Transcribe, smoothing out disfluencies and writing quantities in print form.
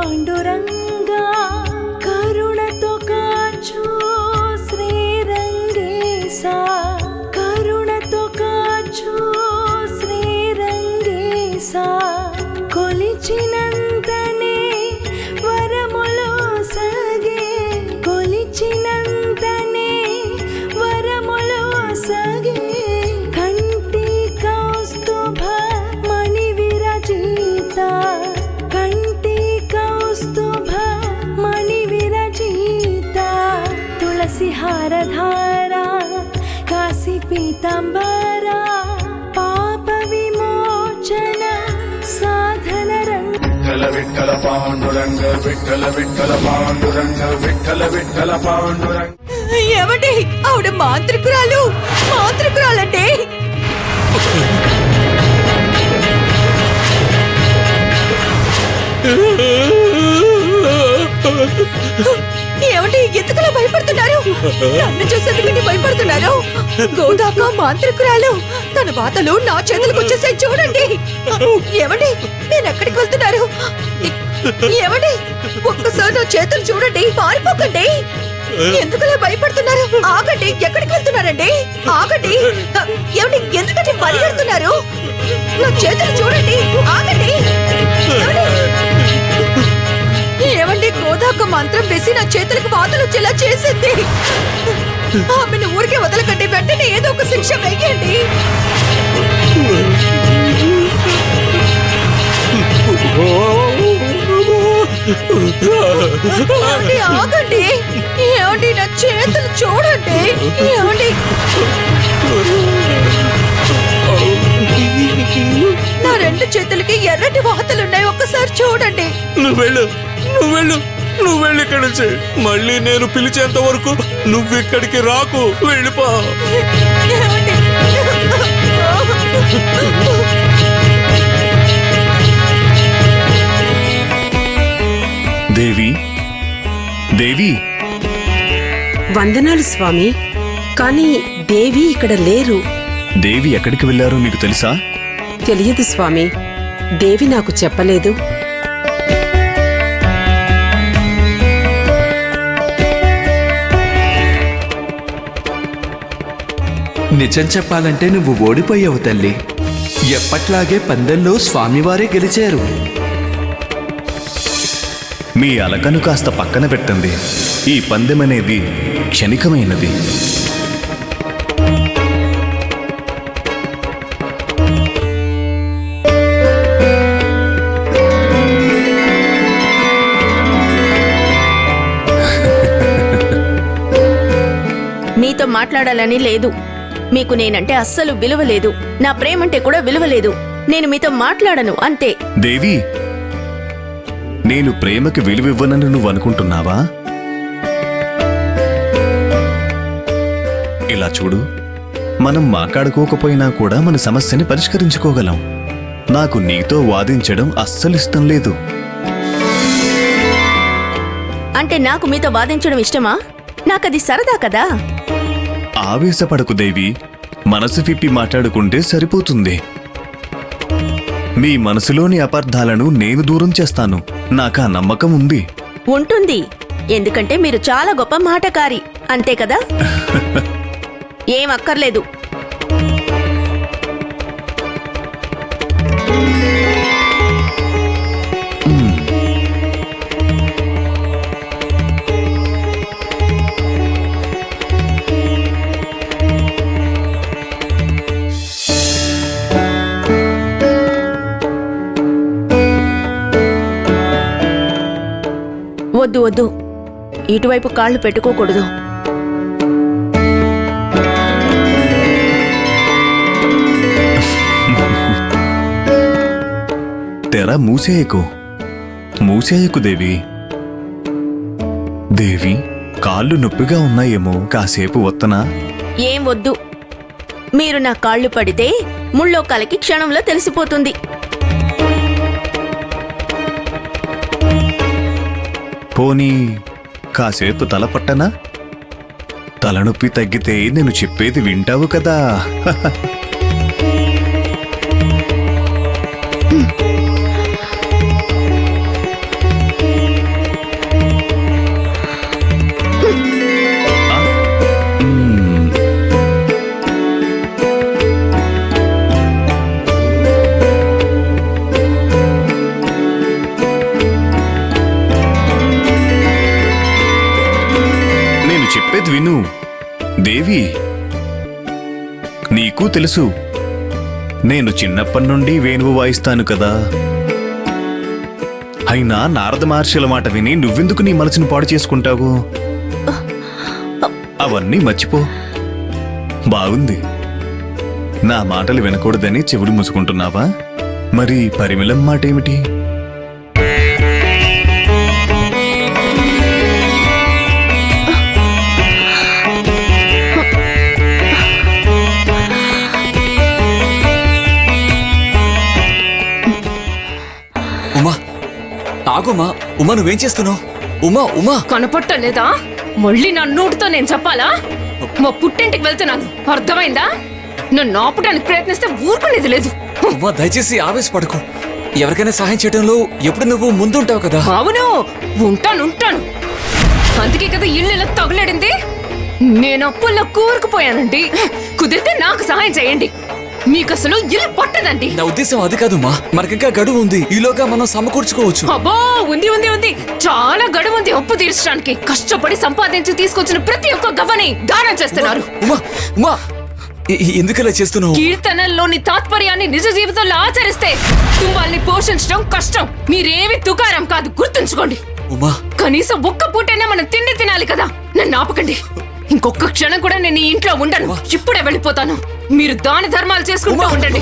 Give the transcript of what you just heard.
పాండురంగా కరుణతో కాచు శ్రీరంగేశా కరుణతో కాచు శ్రీరంగేశా కొలిచినంతనే వరములు సగే కొలిచినంతనే వరములు సగే కంటి కౌస్తుభ మణి విరచిత కంటి కౌస్తుభ మణి విరచిత తులసి హారధారా కాశీ పీతాంబరా పాప విమోచన సాధన రంగ విఠల పాండురంగ విఠల విఠల పాండురంగ విఠల విఠల పాండురంగ. ఏమండి ఆవిడ మాంత్రికురాలంటే ఏమండి ఎందుకలా భయపడుతున్నారు? నన్ను చూసేందుకంటే భయపడుతున్నారు. గోదాక మాంత్రికురాలు తన వాతలు నా చేతులకు వచ్చేసాయి చూడండి. ఏమండి నేను ఎక్కడికి వెళ్తున్నారు? ఏమండి ఒక్కసారి నా చేతులు చూడండి, పారిపోకండి. ఎందుకలా భయపడుతున్నారు? ఆగండి, ఎక్కడికి వెళ్తున్నారండి? ఆగండి. ఏమండి ఎందుకంటే పరిగెడుతున్నారు? నా చేతులు చూడండి, ఆగండి. ఏమండి గోదాక మంత్రం వేసి నా చేతులకు వాతలు వచ్చేలా చేసింది. ఆమెను ఊరికే వదలకండి, వెంటనే ఏదో ఒక శిక్ష వెయ్యండి. ఏమండి ఆగండి. ఏమండి నా చేతులు చూడండి. ఏమండి నా రెండు చేతులకి ఎర్రటి వాతలున్నాయి, ఒక్కసారి చూడండి. నువ్వు వెళ్ళి ఇక్కడ నుంచి మళ్ళీ నేను పిలిచేంత వరకు నువ్వు ఇక్కడికి రాకు, వెళ్ళిపో. ఏమండి? దేవి దేవి వందనాలు స్వామి. కానీ దేవి ఇక్కడ లేరు. దేవి ఎక్కడికి వెళ్ళారో మీకు తెలుసా? తెలియదు స్వామి, దేవి నాకు చెప్పలేదు. నిజం చెప్పాలంటే నువ్వు ఓడిపోయావు తల్లి. ఎప్పట్లాగే పందెంలో స్వామివారే గెలిచారు. మీ అలకను కాస్త పక్కన పెట్టండి. ఈ పందెమనేది క్షణికమైనది. మీతో మాట్లాడాలని లేదు. మీకు నేనంటే అస్సలు విలువ లేదు. నా ప్రేమంటే కూడా విలువ లేదు. నేను మీతో మాట్లాడను, అంతే. దేవి, నేను ప్రేమకి విలువివ్వనని నువ్వు అనుకుంటున్నావా? ఇలా చూడు, మనం మాట్లాడుకోకపోయినా కూడా మన సమస్యని పరిష్కరించుకోగలం. నాకు నీతో వాదించడం అస్సలు ఇష్టం లేదు. అంటే నాకు మీతో వాదించడం ఇష్టమా? నాకది సరదా కదా. ఆవేశపడకు దేవి, మనసు విప్పి మాట్లాడుకుంటే సరిపోతుంది. మీ మనసులోని అపార్థాలను నేను దూరం చేస్తాను. నాకా నమ్మకం ఉంది. ఉంటుంది, ఎందుకంటే మీరు చాలా గొప్ప మాటకారి, అంతే కదా. ఏం అక్కర్లేదు. వద్దు వద్దు, ఇటువైపు కాళ్ళు పెట్టుకోకూడదు. తెర మూసేయకు దేవి. దేవి, కాళ్ళు నొప్పిగా ఉన్నాయేమో, కాసేపు వత్తనా? ఏం వద్దు. మీరు నా కాళ్ళు పడితే ముళ్ళో కలకి క్షణంలో తెలిసిపోతుంది. పోనీ కాసేపు తల పట్టనా? తలనొప్పి తగ్గితే నేను చెప్పేది వింటావు కదా. చెప్పేది విను దేవి. నీకు తెలుసు నేను చిన్నప్పటి నుండి వేణువు వాయిస్తాను కదా. అయినా నారద మహర్షుల మాట విని నువ్వెందుకు నీ మనసును పాడు చేసుకుంటావు? అవన్నీ మర్చిపో. బాగుంది. నా మాటలు వినకూడదని చెవులు మూసుకుంటున్నావా? మరి పరిమళం మాట ఏమిటి? ఉమా ఆగుమా. ఉమా నువ్వేం చేస్తున్నావు? ఉమా ఉమా కనపట్టలేదా? మళ్ళీ నా నోటితో నేను చెప్పాలా? మా పుట్టింటికి వెళ్తున్నాను, అర్థమైందా? నన్ను ఆపడానికి ప్రయత్నిస్తే ఊరుకునేది లేదు. ఉమా దయచేసి ఆవేశపడకు. ఎవరికైనా సహాయం చేయడంలో ఎప్పుడు నువ్వు ముందుంటావు కదా. అవును, ఉంటాను. అందుకే కదా ఇల్లు ఇలా తగులడింది. నేను అప్పుల్లో కూరుకుపోయానండి. కుదిరితే నాకు సహాయం చేయండి. మీకు అసలు ఇల్లు పట్టదండి. నా ఉద్దేశం అది కాదుమా. మనకింకా గడువు ఉంది. ఈలోగా మనం సమకూర్చుకోవచ్చు. అబ్బో, ఉంది. చాలా గడువు ఉంది అప్పు తీర్చడానికి. కష్టపడి సంపాదించి తీసుకొచ్చిన ప్రతి ఒక్క గవ్వని దానం చేస్తున్నారు. ఉమా ఉమా ఎందుకు ఇలా చేస్తున్నావు? కీర్తనల్లోని తాత్పర్యాన్ని నిజ జీవితంలో ఆచరిస్తే కుటుంబాల్ని పోషించడం కష్టం. మీరేమి తుకారం కాదు, గుర్తుంచుకోండి. ఉమా కనీసం ఒక్క పూటైనా మనం తిండి తినాలి కదా. నన్ను ఆపకండి. ఇంకొక క్షణం కూడా నేను ఈ ఇంట్లో ఉండను. ఇప్పుడే వెళ్ళిపోతాను. మీరు దాన ధర్మాలు చేసుకుంటూ ఉండండి.